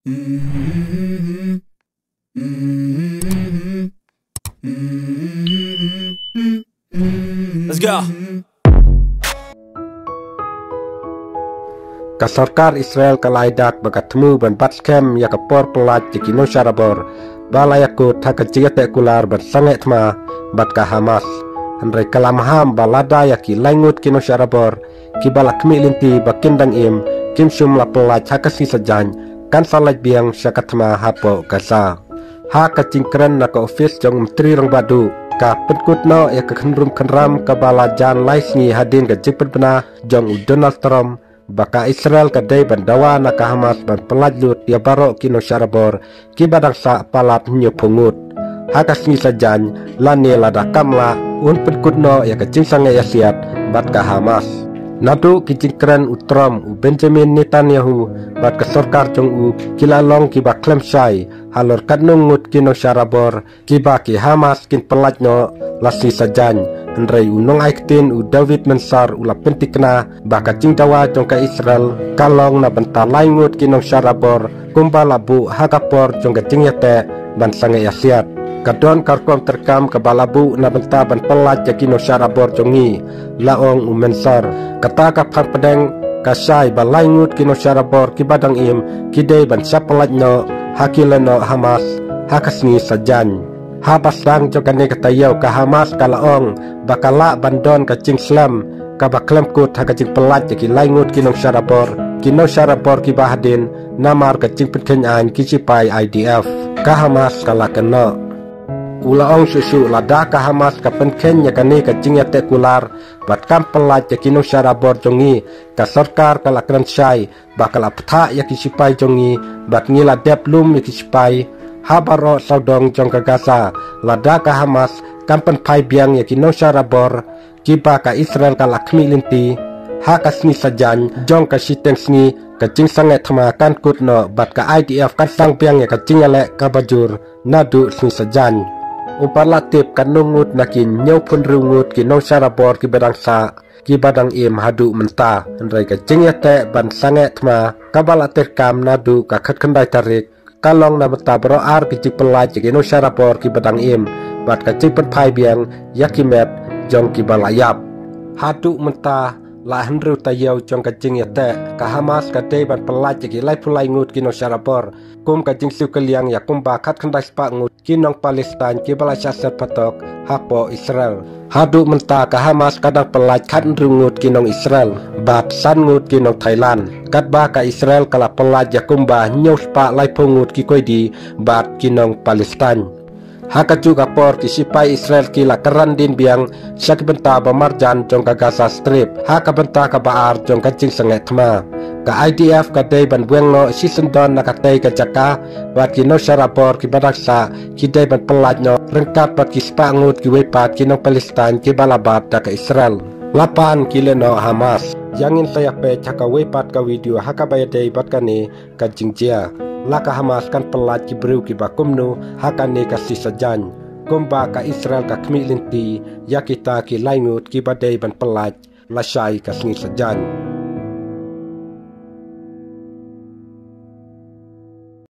Let's go. Kasarkar Israel kalaidak berkatemu ban batkem ya kapor pelat jekino syarabor balayakut hakajiyate kular bersanget ma batka Hamas Andrei kalamaham balada yaki langut kino syarabor kibalak milinti bakindang im kim syum la pelat hakasi sajany kan salaj biang syakatma hapo Gaza ha kacingkren na ka office jong menteri rang badu ka petkut no ya kekenrum kenram ka balajan laisngi hadin ka jipet bena jong Donald Trump baka Israel kadai bandawa naka Hamas ban pelajut ya barok kino syarabor kibadang sa palat nyo pungut hakas ni sajan lani lada kamla un petkutno ya kecing sange ya siat bat ka Hamas nadu kicingkren utrom u Benjamin Netanyahu bat ka sorkar jong u kilalong kiba klem syai halor kadnungut kino syarabor kiba ki Hamas kin pelajno lasi sajan Andrei unong aiktin u David Mensar ula pentikna baka cingdawa jongka Israel kalong na bentar laingut kinong syarabor kumba labu hakapor jongka cingyate ban sange yasiat kadon karkom terkam ke balabu na bentar ban pelat kinong syarabor jongi laong u Mensar kata kapar pedeng kasai balaingut kinong syarabor kibadang im kidei ban syapelajno hakileno Hamas hakasni sajan habas dang jogane katayau ka Hamas kalaong bakala bandon ka cing slam ka baklem kut ha kacing pelat ki laingut kinong syarabor ki bahadin namar ka cing penkenyan ki cipai IDF ka Hamas kala kena ulaong susu lada ka Hamas ka penken ya kane ka cing yate kular bat kam pelat ya kinong syarabor jongi ka sarkar kala kran syai bakal aptha ya ki cipai jongi bat ngila deplum ya ki cipai habaro saudong jong ka Gaza lada ka Hamas kampen pai biang ya kino syarabor kiba ka Israel ka lakmi linti hakasni sajan jong ka siteng sni ka cing sange thama kan kutno bat ka IDF kan sang biang ya ka cingale ka bajur nadu sni sajan upalatif kan nungut nakin nyau pun rungut kino syarabor ki badang im hadu menta andrai ka cingyate ban sange thama kabalatir kam nadu ka khatkandai tarik kalong na betabro ar kicik pelaj kino syarabor ki badang im bat kacik pai biang yakimet jong ki balayap hadu menta la henru tayau jong kacing yate ka Hamas kadai ban pelaj ki lai pulai ngut kino syarabor kum kacing siu keliang ya kumba khat khandai spa ngut kinong Palestin ki balai syasat patok hapo Israel hadu menta ka Hamas kadang pelaj khat rungut kinong Israel bat san ngut kinong Thailand kat ba ka Israel kala pelaj ya kumba nyau spa lai pungut ki koidi bat kinong Palestin hakaju kapor ki sipai Israel ki la keran din biang syak benta bamarjan jong ka Gaza Strip haka benta ka baar jong ka cing sange thma ka IDF ka dei ban bueng no season don na ka tei ka jaka bat ki no syarabor ki badaksa ki dei ban pelaj no rengkat bat ki spa ngut ki wepat ki no Palestin ki balabat da ka Israel lapan kileno Hamas yangin saya pe caka wepat ka video haka bayadei bat kane ka jingjia laka Hamas kan pelat ki bru ki bakumnu hakane kasih sajan kumba ka Israel ka kmi linti ya kita ki laingut ki badai ban pelat lasai kasni sajan